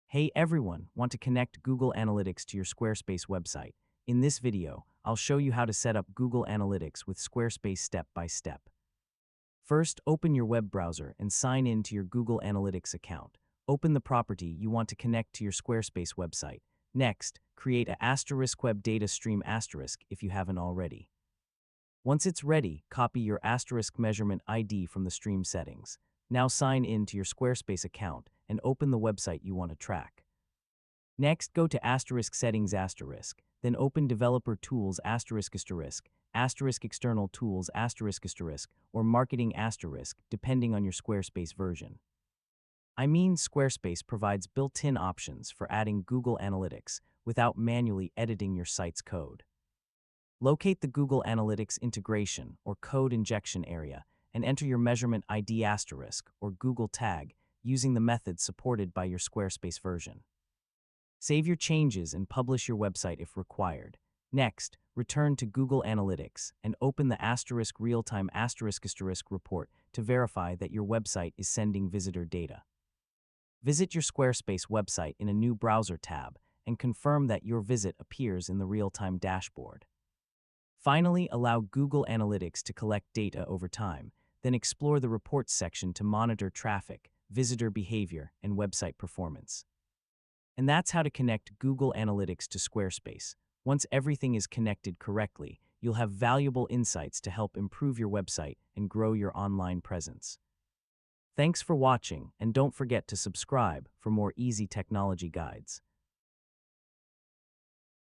Hey everyone, want to connect Google Analytics to your Squarespace website? In this video, I'll show you how to set up Google Analytics with Squarespace step by step. First, open your web browser and sign in to your Google Analytics account. Open the property you want to connect to your Squarespace website. Next, create a *web data stream asterisk if you haven't already. Once it's ready, copy your asterisk measurement ID from the stream settings. Now sign in to your Squarespace account and open the website you want to track. Next, go to asterisk settings asterisk, then open developer tools asterisk asterisk, asterisk external tools asterisk asterisk, or marketing asterisk, depending on your Squarespace version. Squarespace provides built-in options for adding Google Analytics without manually editing your site's code. Locate the Google Analytics integration or code injection area and enter your measurement ID asterisk or Google tag using the methods supported by your Squarespace version. Save your changes and publish your website if required. Next, return to Google Analytics and open the asterisk real-time asterisk asterisk report to verify that your website is sending visitor data. Visit your Squarespace website in a new browser tab and confirm that your visit appears in the real-time dashboard. Finally, allow Google Analytics to collect data over time, then explore the reports section to monitor traffic, visitor behavior, and website performance. And that's how to connect Google Analytics to Squarespace. Once everything is connected correctly, you'll have valuable insights to help improve your website and grow your online presence. Thanks for watching, and don't forget to subscribe for more easy technology guides.